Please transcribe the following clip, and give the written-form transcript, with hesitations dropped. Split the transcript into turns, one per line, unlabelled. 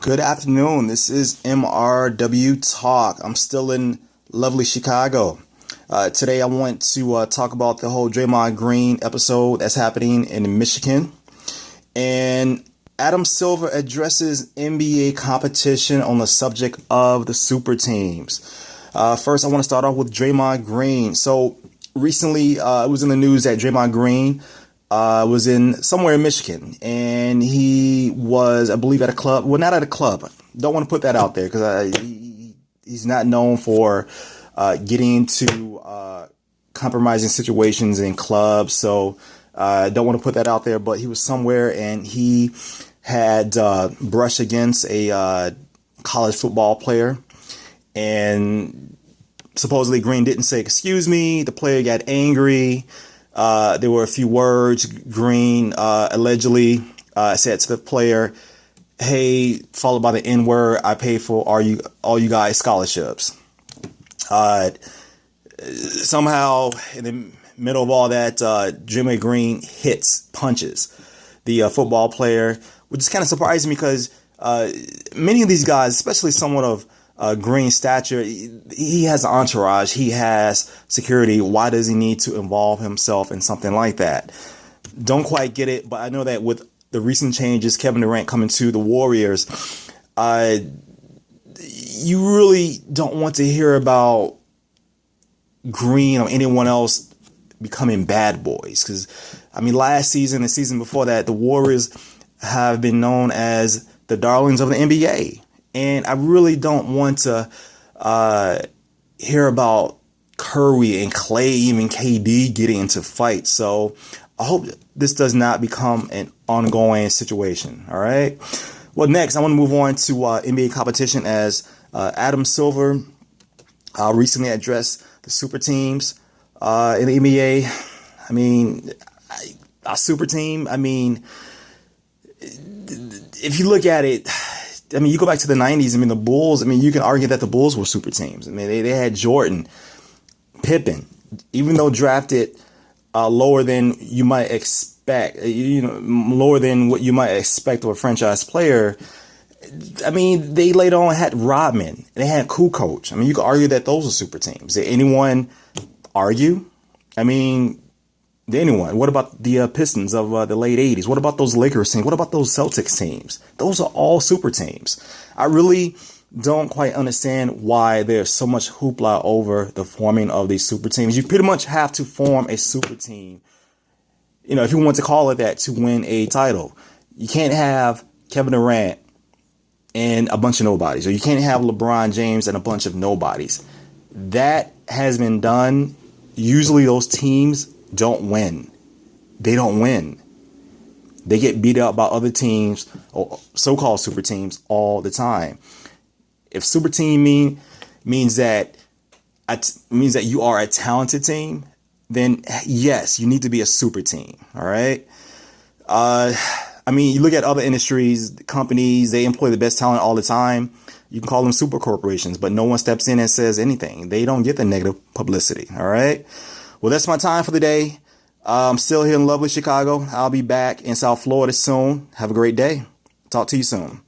Good afternoon. This is MRW Talk. I'm still in lovely Chicago. Today I want to talk about the whole Draymond Green episode that's happening in Michigan. And Adam Silver addresses NBA competition on the subject of the super teams. First, I want to start off with Draymond Green. So recently, it was in the news that Draymond Green was in somewhere in Michigan, and he was, I believe, at a club. Well, not at a club. Don't want to put that out there because he's not known for getting into compromising situations in clubs. So I don't want to put that out there. But he was somewhere, and he had brushed against a college football player, and supposedly Green didn't say "excuse me." The player got angry. There were a few words. Green allegedly said to the player, "Hey," followed by the N word, "I pay for all you guys scholarships." Somehow, in the middle of all that, Draymond Green punches the football player, which is kind of surprising because many of these guys, especially someone of Green stature, he has an entourage, he has security. Why does he need to involve himself in something like that? Don't quite get it, but I know that with the recent changes, Kevin Durant coming to the Warriors, you really don't want to hear about Green or anyone else becoming bad boys. Because, I mean, last season, the season before that, the Warriors have been known as the darlings of the NBA. And I really don't want to hear about Curry and Clay, even KD getting into fights. So I hope this does not become an ongoing situation. All right. Well, next, I want to move on to NBA competition as Adam Silver recently addressed the super teams in the NBA. I mean, a super team. I mean, if you look at it, I mean, you go back to the 90s. I mean, the Bulls, I mean, you can argue that the Bulls were super teams. I mean, they had Jordan, Pippen, even though drafted lower than you might expect, lower than what you might expect of a franchise player. I mean, they later on had Rodman. They had Kukoc. I mean, you could argue that those are super teams. Did anyone argue? I mean, did anyone? What about the Pistons of the late 80s? What about those Lakers teams? What about those Celtics teams? Those are all super teams. I really don't quite understand why there's so much hoopla over the forming of these super teams. You pretty much have to form a super team, if you want to call it that, to win a title. You can't have Kevin Durant and a bunch of nobodies, or you can't have LeBron James and a bunch of nobodies. That has been done. Usually those teams don't win. They don't win. They get beat up by other teams or so-called super teams all the time. If super team means that you are a talented team, then yes, you need to be a super team. All right. I mean, you look at other industries, companies, they employ the best talent all the time. You can call them super corporations, but no one steps in and says anything. They don't get the negative publicity. All right. Well, that's my time for the day. I'm still here in lovely Chicago. I'll be back in South Florida soon. Have a great day. Talk to you soon.